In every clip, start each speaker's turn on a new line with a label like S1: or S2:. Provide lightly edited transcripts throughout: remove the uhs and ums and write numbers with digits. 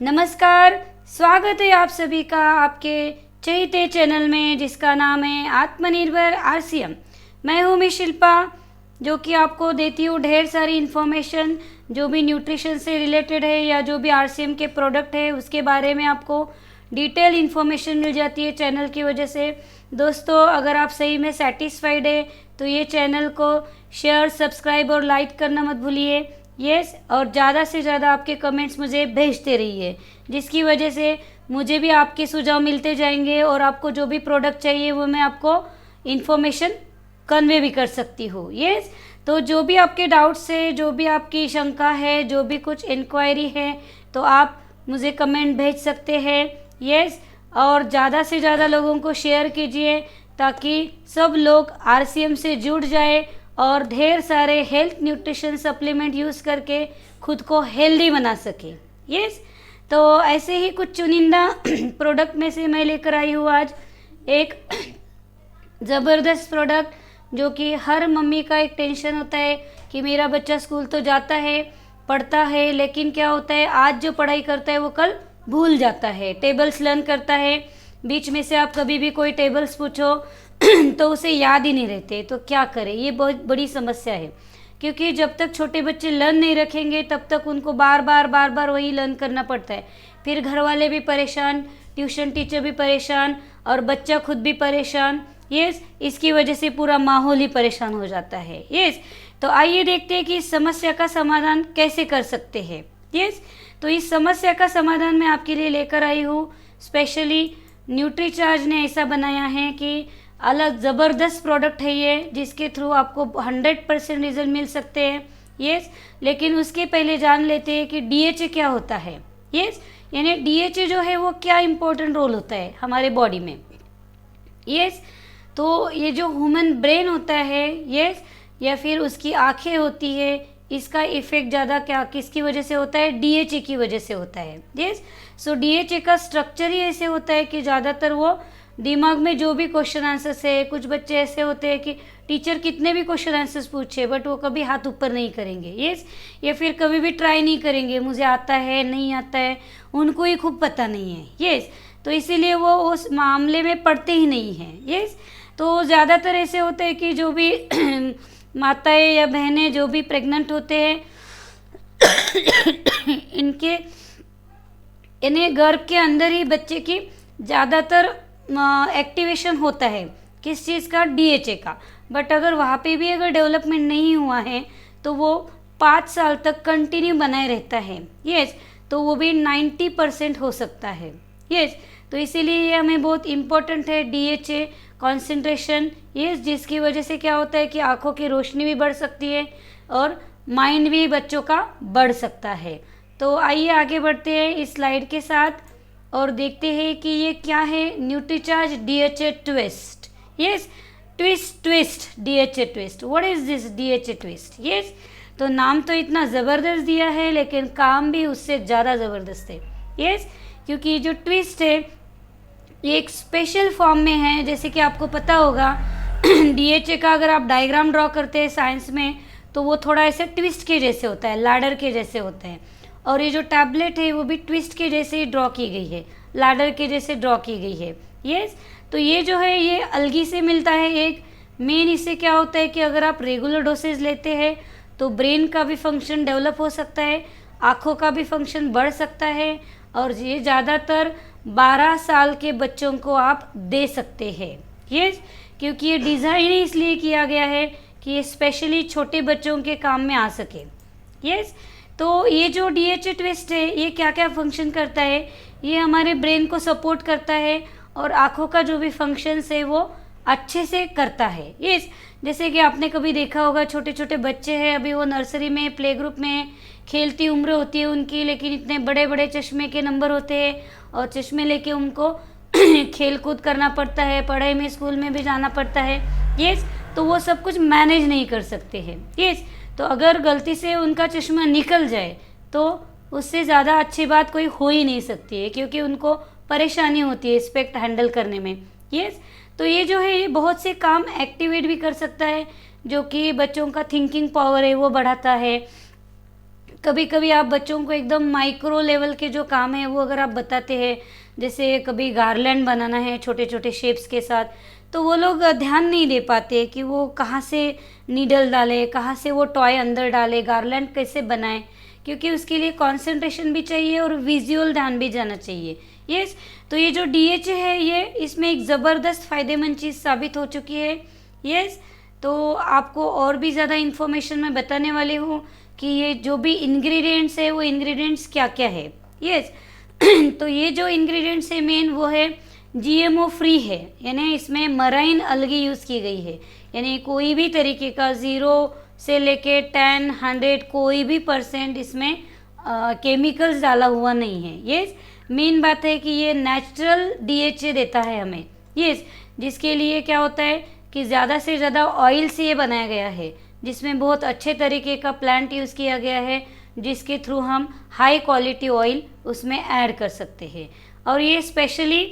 S1: नमस्कार, स्वागत है आप सभी का आपके चहेते चैनल में जिसका नाम है आत्मनिर्भर आरसीएम। मैं हूँ मिस शिल्पा, जो कि आपको देती हूँ ढेर सारी इन्फॉर्मेशन जो भी न्यूट्रिशन से रिलेटेड है या जो भी आरसीएम के प्रोडक्ट है उसके बारे में आपको डिटेल इन्फॉर्मेशन मिल जाती है चैनल की वजह से। दोस्तों, अगर आप सही में सेटिस्फाइड है तो ये चैनल को शेयर, सब्सक्राइब और लाइक करना मत भूलिए। यस, और ज़्यादा से ज़्यादा आपके कमेंट्स मुझे भेजते रहिए, जिसकी वजह से मुझे भी आपके सुझाव मिलते जाएंगे और आपको जो भी प्रोडक्ट चाहिए वो मैं आपको इन्फॉर्मेशन कन्वे भी कर सकती हूँ। यस, तो जो भी आपके डाउट्स है, जो भी आपकी शंका है, जो भी कुछ इंक्वायरी है, तो आप मुझे कमेंट भेज सकते हैं। यस, और ज़्यादा से ज़्यादा लोगों को शेयर कीजिए ताकि सब लोग आरसीएम से जुड़ जाए और ढेर सारे हेल्थ न्यूट्रिशन सप्लीमेंट यूज़ करके खुद को हेल्दी बना सके। यस, तो ऐसे ही कुछ चुनिंदा प्रोडक्ट में से मैं लेकर आई हूँ आज एक ज़बरदस्त प्रोडक्ट, जो कि हर मम्मी का एक टेंशन होता है कि मेरा बच्चा स्कूल तो जाता है, पढ़ता है, लेकिन क्या होता है आज जो पढ़ाई करता है वो कल भूल जाता है। टेबल्स लर्न करता है, बीच में से आप कभी भी कोई टेबल्स पूछो तो उसे याद ही नहीं रहते, तो क्या करें। ये बहुत बड़ी समस्या है, क्योंकि जब तक छोटे बच्चे लर्न नहीं रखेंगे तब तक उनको बार बार वही लर्न करना पड़ता है। फिर घर वाले भी परेशान, ट्यूशन टीचर भी परेशान और बच्चा खुद भी परेशान। यस, इसकी वजह से पूरा माहौल ही परेशान हो जाता है। यस, तो आइए देखते हैं कि इस समस्या का समाधान कैसे कर सकते हैं। यस, तो इस समस्या का समाधान मैं आपके लिए लेकर आई हूँ। स्पेशली न्यूट्रीचार्ज ने ऐसा बनाया है कि अलग ज़बरदस्त प्रोडक्ट है ये, जिसके थ्रू आपको 100% रिजल्ट मिल सकते हैं। यस, लेकिन उसके पहले जान लेते हैं कि डीएचए क्या होता है। यस, यानी डीएचए जो है वो क्या इम्पोर्टेंट रोल होता है हमारे बॉडी में। यस, तो ये जो ह्यूमन ब्रेन होता है, यस, या फिर उसकी आँखें होती है, इसका इफेक्ट ज़्यादा क्या किसकी वजह से होता है? डीएचए की वजह से होता है। यस, सो डीएचए का स्ट्रक्चर ही ऐसे होता है कि ज़्यादातर वो दिमाग में जो भी क्वेश्चन आंसर्स है, कुछ बच्चे ऐसे होते हैं कि टीचर कितने भी क्वेश्चन आंसर्स पूछे बट वो कभी हाथ ऊपर नहीं करेंगे। यस, या फिर कभी भी ट्राई नहीं करेंगे, मुझे आता है नहीं आता है, उनको ही खूब पता नहीं है। यस, तो इसीलिए वो उस मामले में पढ़ते ही नहीं हैं। यस, तो ज़्यादातर ऐसे होते हैं कि जो भी माताएं या बहनें जो भी प्रेग्नेंट होते हैं इनके इन्हें गर्भ के अंदर ही बच्चे की ज़्यादातर एक्टिवेशन होता है। किस चीज़ का? डीएचए का। बट अगर वहाँ पे भी अगर डेवलपमेंट नहीं हुआ है तो वो 5 साल तक कंटिन्यू बनाए रहता है। यस, तो वो भी 90% हो सकता है। यस, तो इसीलिए ये हमें बहुत इम्पोर्टेंट है डीएचए कॉन्सेंट्रेशन। यस, जिसकी वजह से क्या होता है कि आँखों की रोशनी भी बढ़ सकती है और माइंड भी बच्चों का बढ़ सकता है। तो आइए आगे बढ़ते हैं इस स्लाइड के साथ और देखते हैं कि ये क्या है। Nutricharge DHA twist. Yes, twist DHA twist. What is this DHA twist? Yes, तो नाम तो इतना ज़बरदस्त दिया है लेकिन काम भी उससे ज़्यादा ज़बरदस्त है। यस, क्योंकि जो ट्विस्ट है ये एक स्पेशल फॉर्म में है। जैसे कि आपको पता होगा डीएचए का अगर आप डायग्राम ड्रॉ करते हैं साइंस में तो वो थोड़ा ऐसे ट्विस्ट के जैसे होता है, लैडर के जैसे होता है। और ये जो टैबलेट है वो भी ट्विस्ट के जैसे ही ड्रॉ की गई है, लैडर के जैसे ड्रॉ की गई है। यस, तो ये जो है ये अलगी से मिलता है। एक मेन इससे क्या होता है कि अगर आप रेगुलर डोसेज लेते हैं तो ब्रेन का भी फंक्शन डेवलप हो सकता है, आँखों का भी फंक्शन बढ़ सकता है और ये ज़्यादातर 12 साल के बच्चों को आप दे सकते हैं। यस, क्योंकि ये डिज़ाइन ही इसलिए किया गया है कि ये स्पेशली छोटे बच्चों के काम में आ सके। यस, तो ये जो डीएचए ट्विस्ट है ये क्या क्या फंक्शन करता है? ये हमारे ब्रेन को सपोर्ट करता है और आँखों का जो भी फंक्शंस है वो अच्छे से करता है। यस, जैसे कि आपने कभी देखा होगा छोटे छोटे बच्चे हैं, अभी वो नर्सरी में, प्ले ग्रुप में, खेलती उम्र होती है उनकी, लेकिन इतने बड़े बड़े चश्मे के नंबर होते हैं और चश्मे लेके उनको खेल कूद करना पड़ता है, पढ़ाई में स्कूल में भी जाना पड़ता है। यस, तो वो सब कुछ मैनेज नहीं कर सकते हैं। यस, तो अगर गलती से उनका चश्मा निकल जाए तो उससे ज़्यादा अच्छी बात कोई हो ही नहीं सकती है, क्योंकि उनको परेशानी होती है स्पेक्ट हैंडल करने में। यस, तो ये जो है ये बहुत से काम एक्टिवेट भी कर सकता है, जो कि बच्चों का थिंकिंग पावर है वो बढ़ाता है। कभी कभी आप बच्चों को एकदम माइक्रो लेवल के जो काम है वो अगर आप बताते हैं, जैसे कभी गार्लैंड बनाना है छोटे छोटे शेप्स के साथ, तो वो लोग ध्यान नहीं दे पाते कि वो कहाँ से नीडल डाले, कहाँ से वो टॉय अंदर डाले, गार्लैंड कैसे बनाए, क्योंकि उसके लिए कंसंट्रेशन भी चाहिए और विजुअल ध्यान भी जाना चाहिए। यस, तो ये जो DHA है ये इसमें एक ज़बरदस्त फ़ायदेमंद चीज़ साबित हो चुकी है। यस, तो आपको और भी ज़्यादा इन्फॉर्मेशन मैं बताने वाली हूँ कि ये जो भी इंग्रेडिएंट्स है वो इंग्रेडिएंट्स क्या क्या है। यस तो ये जो इंग्रेडिएंट्स है मेन वो है GMO फ्री है, यानी इसमें मराइन अलगी यूज़ की गई है, यानी कोई भी तरीके का 0 से लेके 10, 100 कोई भी % इसमें केमिकल्स डाला हुआ नहीं है। यस, मेन बात है कि ये नेचुरल DHA देता है हमें। यस, जिसके लिए क्या होता है कि ज़्यादा से ज़्यादा ऑयल से ये बनाया गया है, जिसमें बहुत अच्छे तरीके का प्लांट यूज़ किया गया है, जिसके थ्रू हम हाई क्वालिटी ऑयल उसमें ऐड कर सकते हैं। और ये स्पेशली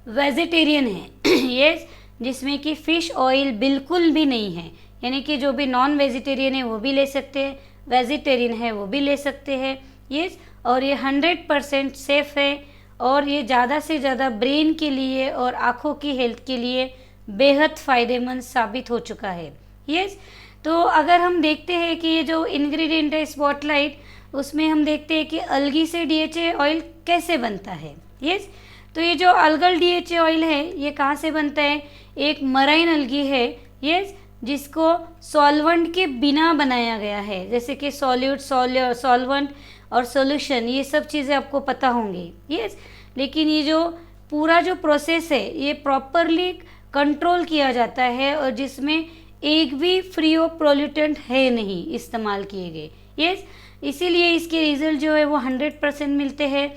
S1: वेजिटेरियन है यस, जिसमें कि फ़िश ऑयल बिल्कुल भी नहीं है, यानी कि जो भी नॉन वेजिटेरियन है वो भी ले सकते हैं, वेजिटेरियन है वो भी ले सकते हैं। यस, और ये 100% सेफ़ है और ये ज़्यादा से ज़्यादा ब्रेन के लिए और आँखों की हेल्थ के लिए बेहद फ़ायदेमंद साबित हो चुका है। यस, तो अगर हम देखते हैं कि ये जो इंग्रेडिएंट है स्पॉटलाइट, उसमें हम देखते हैं कि अलगी से DHA ऑयल कैसे बनता है। यस, तो ये जो अलगल DHA ऑयल है ये कहाँ से बनता है, एक मराइन अलगी है। यस, जिसको सॉल्वेंट के बिना बनाया गया है, जैसे कि सॉल्यूट, सॉल्वेंट और सॉल्यूशन, ये सब चीज़ें आपको पता होंगी। यस, लेकिन ये जो पूरा जो प्रोसेस है ये प्रॉपरली कंट्रोल किया जाता है और जिसमें एक भी फ्री ऑफ पोल्यूटेंट है नहीं इस्तेमाल किए गए। यस, इसीलिए इसके रिजल्ट जो है वो 100% मिलते हैं।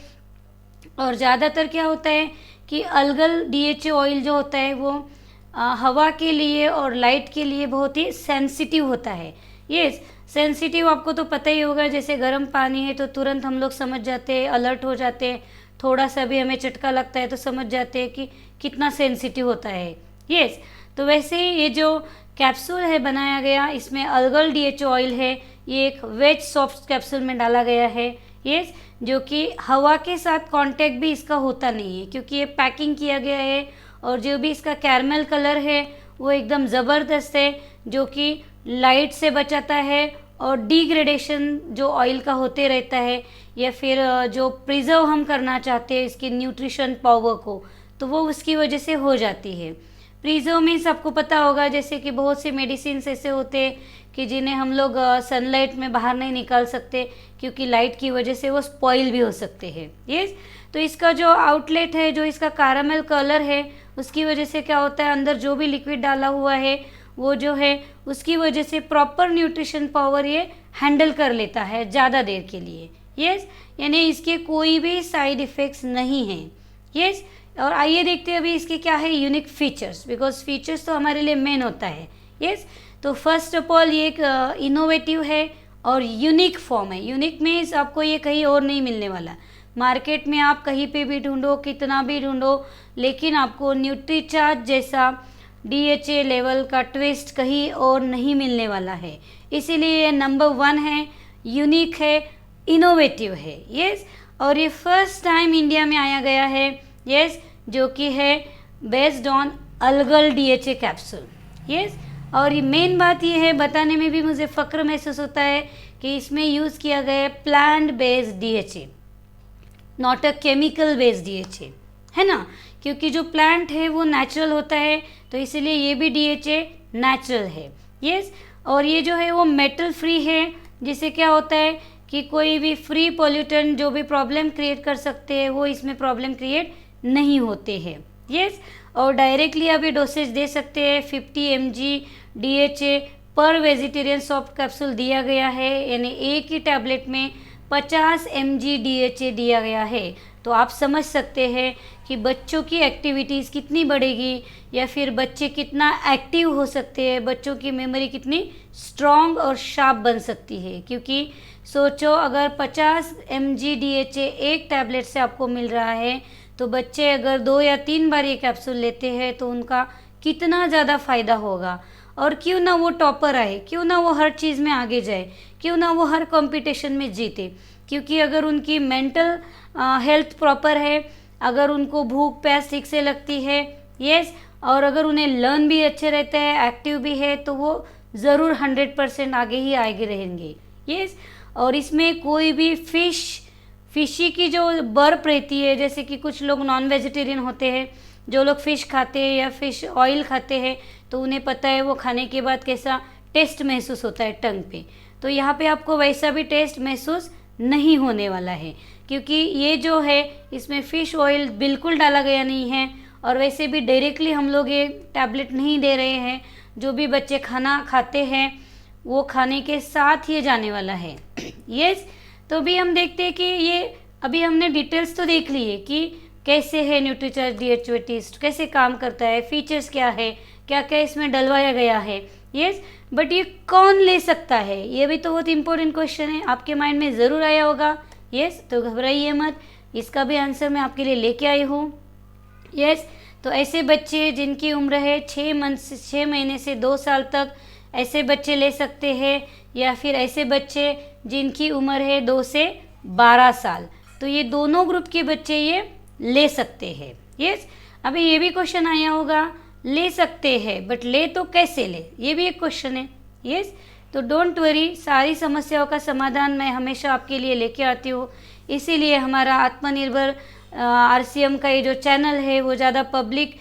S1: और ज़्यादातर क्या होता है कि अलगल DHA ऑयल जो होता है वो हवा के लिए और लाइट के लिए बहुत ही सेंसिटिव होता है। यस, सेंसिटिव आपको तो पता ही होगा, जैसे गर्म पानी है तो तुरंत हम लोग समझ जाते हैं, अलर्ट हो जाते हैं, थोड़ा सा भी हमें चटका लगता है तो समझ जाते हैं कि कितना सेंसिटिव होता है। यस, तो वैसे ही ये जो कैप्सूल है बनाया गया, इसमें अलगल DHA ऑयल है, ये एक वेज सॉफ्ट कैप्सूल में डाला गया है। यस, जो कि हवा के साथ कांटेक्ट भी इसका होता नहीं है, क्योंकि ये पैकिंग किया गया है और जो भी इसका कैरमल कलर है वो एकदम ज़बरदस्त है, जो कि लाइट से बचाता है और डिग्रेडेशन जो ऑयल का होते रहता है या फिर जो प्रिजर्व हम करना चाहते हैं इसकी न्यूट्रिशन पावर को, तो वो उसकी वजह से हो जाती है। प्रिजर्व मीन्स आपको पता होगा, जैसे कि बहुत से मेडिसिन ऐसे होते हैं कि जिन्हें हम लोग सनलाइट में बाहर नहीं निकाल सकते, क्योंकि लाइट की वजह से वो स्पॉइल भी हो सकते हैं। यस, तो इसका जो आउटलेट है, जो इसका कैरामल कलर है, उसकी वजह से क्या होता है, अंदर जो भी लिक्विड डाला हुआ है वो जो है उसकी वजह से प्रॉपर न्यूट्रिशन पावर ये हैंडल कर लेता है ज़्यादा देर के लिए। यस, यानी इसके कोई भी साइड इफ़ेक्ट्स नहीं हैं। यस, और आइए देखते हैं अभी इसके क्या है यूनिक फीचर्स, बिकॉज फीचर्स तो हमारे लिए मेन होता है। यस, तो फर्स्ट ऑफ ऑल ये एक इनोवेटिव है और यूनिक फॉर्म है। यूनिक मीन्स आपको ये कहीं और नहीं मिलने वाला, मार्केट में आप कहीं पे भी ढूंढो, कितना भी ढूंढो, लेकिन आपको न्यूट्रीचार्ज जैसा DHA लेवल का ट्विस्ट कहीं और नहीं मिलने वाला है। इसीलिए ये नंबर 1 है, यूनिक है, इनोवेटिव है। यस, और ये फर्स्ट टाइम इंडिया में आया गया है। यस, जो कि है based on algal DHA capsule. Yes, और ये मेन बात ये है, बताने में भी मुझे फ़ख्र महसूस होता है कि इसमें यूज़ किया गया है plant based DHA, not a chemical based DHA, है ना, क्योंकि जो प्लांट है वो नेचुरल होता है, तो इसीलिए ये भी DHA नेचुरल है। यस, और ये जो है वो मेटल फ्री है, जिससे क्या होता है कि कोई भी फ्री पोल्यूटेंट जो भी प्रॉब्लम क्रिएट कर सकते हैं वो इसमें प्रॉब्लम क्रिएट नहीं होते हैं। यस, और डायरेक्टली आप ये डोसेज दे सकते हैं। 50 mg DHA पर वेजिटेरियन सॉफ्ट कैप्सूल दिया गया है, यानी एक ही टैबलेट में 50 mg DHA दिया गया है। तो आप समझ सकते हैं कि बच्चों की एक्टिविटीज़ कितनी बढ़ेगी या फिर बच्चे कितना एक्टिव हो सकते हैं, बच्चों की मेमोरी कितनी स्ट्रॉन्ग और शार्प बन सकती है। क्योंकि सोचो, अगर 50 mg DHA एक टैबलेट से आपको मिल रहा है, तो बच्चे अगर 2 या 3 बार ये कैप्सूल लेते हैं तो उनका कितना ज़्यादा फ़ायदा होगा। और क्यों ना वो टॉपर आए, क्यों ना वो हर चीज़ में आगे जाए, क्यों ना वो हर कंपटीशन में जीते। क्योंकि अगर उनकी मेंटल हेल्थ प्रॉपर है, अगर उनको भूख प्यास ठीक से लगती है, यस, और अगर उन्हें लर्न भी अच्छे रहते हैं, एक्टिव भी है, तो वो ज़रूर 100% आगे रहेंगे। यस, और इसमें कोई भी फिशी की जो बर्फ रहती है, जैसे कि कुछ लोग नॉन वेजिटेरियन होते हैं, जो लोग फ़िश खाते हैं या फ़िश ऑयल खाते हैं, तो उन्हें पता है वो खाने के बाद कैसा टेस्ट महसूस होता है टंग पे। तो यहाँ पे आपको वैसा भी टेस्ट महसूस नहीं होने वाला है, क्योंकि ये जो है इसमें फ़िश ऑयल बिल्कुल डाला गया नहीं है, और वैसे भी डायरेक्टली हम लोग ये टैबलेट नहीं दे रहे हैं। जो भी बच्चे खाना खाते हैं वो खाने के साथ ही जाने वाला है। यस, तो भी हम देखते हैं कि ये अभी हमने डिटेल्स तो देख ली है कि कैसे है न्यूट्रीचार्ज DHA टेस्ट, कैसे काम करता है, फीचर्स क्या है, क्या क्या इसमें डलवाया गया है। यस, बट ये कौन ले सकता है, ये भी तो बहुत इंपॉर्टेंट क्वेश्चन है, आपके माइंड में ज़रूर आया होगा। यस, तो घबराइए मत, इसका भी आंसर मैं आपके लिए लेके आई हूँ। यस, तो ऐसे बच्चे जिनकी उम्र है 6 महीने से 2 साल तक, ऐसे बच्चे ले सकते हैं, या फिर ऐसे बच्चे जिनकी उम्र है 2 से 12 साल, तो ये दोनों ग्रुप के बच्चे ये ले सकते हैं। यस, अभी ये भी क्वेश्चन आया होगा, ले सकते हैं बट ले तो कैसे ले, ये भी एक क्वेश्चन है। यस, तो डोंट वरी, सारी समस्याओं का समाधान मैं हमेशा आपके लिए लेके आती हूँ। इसीलिए हमारा आत्मनिर्भर RCM का ये जो चैनल है वो ज़्यादा पब्लिक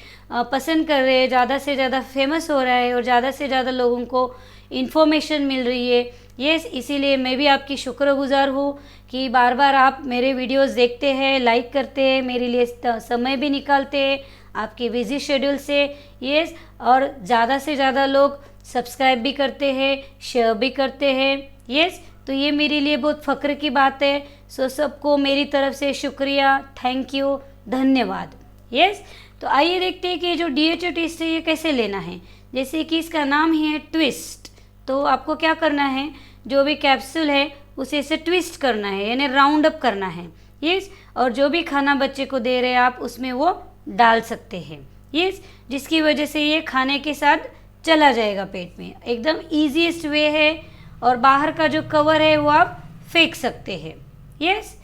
S1: पसंद कर रहे हैं, ज़्यादा से ज़्यादा फेमस हो रहा है और ज़्यादा से ज़्यादा लोगों को इन्फॉर्मेशन मिल रही है। यस, इसीलिए मैं भी आपकी शुक्रगुजार हूँ कि बार बार आप मेरे वीडियोस देखते हैं, लाइक करते हैं, मेरे लिए समय भी निकालते हैं आपके बिजी शेड्यूल से। यस, और ज़्यादा से ज़्यादा लोग सब्सक्राइब भी करते हैं, शेयर भी करते हैं। यस, तो ये मेरे लिए बहुत फ़ख्र की बात है। सो सबको मेरी तरफ से शुक्रिया, थैंक यू, धन्यवाद। यस, तो आइए देखते हैं कि ये जो DHA टेस्ट है ये कैसे लेना है। जैसे कि इसका नाम ही है ट्विस्ट, तो आपको क्या करना है, जो भी कैप्सूल है उसे इसे ट्विस्ट करना है, यानी राउंड अप करना है। यस, और जो भी खाना बच्चे को दे रहे हैं आप उसमें वो डाल सकते हैं। यस, जिसकी वजह से ये खाने के साथ चला जाएगा पेट में, एकदम ईजीएस्ट वे है। और बाहर का जो कवर है वो आप फेंक सकते हैं। यस,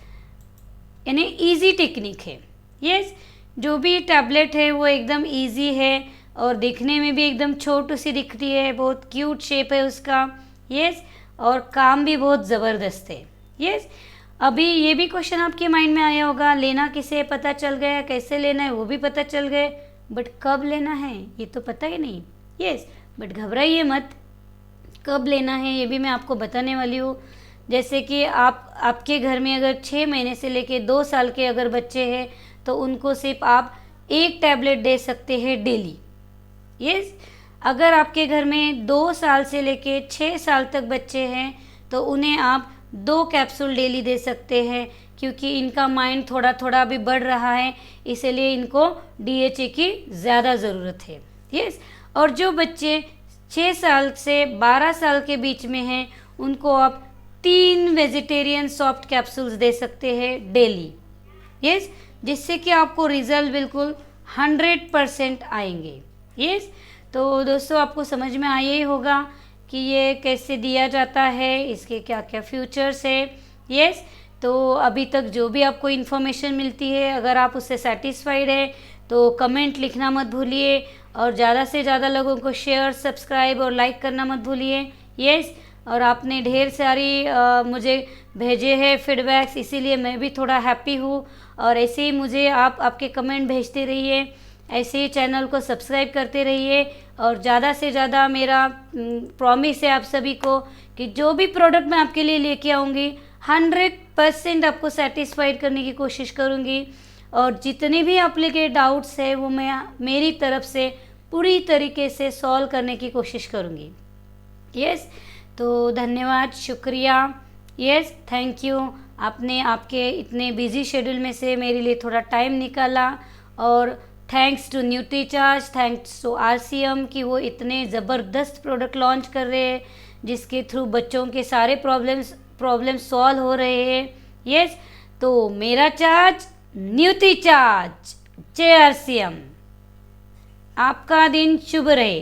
S1: यानी ईजी टेक्निक है। यस, जो भी टैबलेट है वो एकदम ईजी है और दिखने में भी एकदम छोटी सी दिखती है, बहुत क्यूट शेप है उसका। यस, और काम भी बहुत ज़बरदस्त है। यस, अभी ये भी क्वेश्चन आपके माइंड में आया होगा, लेना किसे पता चल गया, कैसे लेना है वो भी पता चल गए, बट कब लेना है ये तो पता ही नहीं। यस, बट घबराइए मत, कब लेना है ये भी मैं आपको बताने वाली हूँ। जैसे कि आपके घर में अगर 6 महीने से लेके 2 साल के अगर बच्चे हैं तो उनको सिर्फ आप 1 टैबलेट दे सकते हैं डेली। यस, अगर आपके घर में 2 साल से लेके 6 साल तक बच्चे हैं तो उन्हें आप 2 कैप्सूल डेली दे सकते हैं, क्योंकि इनका माइंड थोड़ा थोड़ा अभी बढ़ रहा है, इसलिए इनको DHA की ज़्यादा ज़रूरत है। यस, और जो बच्चे 6 साल से 12 साल के बीच में हैं उनको आप 3 वेजिटेरियन सॉफ्ट कैप्सूल्स दे सकते हैं डेली। यस, जिससे कि आपको रिजल्ट बिल्कुल 100% आएंगे। यस, तो दोस्तों आपको समझ में आया ही होगा कि ये कैसे दिया जाता है, इसके क्या क्या फ्यूचर्स है। यस, तो अभी तक जो भी आपको इन्फॉर्मेशन मिलती है, अगर आप उससे सेटिस्फाइड है तो कमेंट लिखना मत भूलिए, और ज़्यादा से ज़्यादा लोगों को शेयर, सब्सक्राइब और लाइक करना मत भूलिए। यस, और आपने ढेर सारी मुझे भेजे हैं फीडबैक्स, इसीलिए मैं भी थोड़ा हैप्पी हूँ। और ऐसे ही मुझे आप आपके कमेंट भेजते रहिए, ऐसे ही चैनल को सब्सक्राइब करते रहिए। और ज़्यादा से ज़्यादा मेरा प्रॉमिस है आप सभी को कि जो भी प्रोडक्ट मैं आपके लिए लेके आऊँगी 100% आपको सेटिस्फाइड करने की कोशिश करूँगी, और जितने भी आपके डाउट्स है वो मैं मेरी तरफ से पूरी तरीके से सॉल्व करने की कोशिश करूँगी। यस, तो धन्यवाद, शुक्रिया। यस, थैंक यू, आपने आपके इतने बिजी शेड्यूल में से मेरे लिए थोड़ा टाइम निकाला। और thanks to Nutricharge, thanks to RCM कि वो इतने ज़बरदस्त प्रोडक्ट लॉन्च कर रहे हैं जिसके थ्रू बच्चों के सारे प्रॉब्लम सॉल्व हो रहे हैं। यस, तो मेरा चार्ज न्यूट्रीचार्ज, जय RCM। आपका दिन शुभ रहे।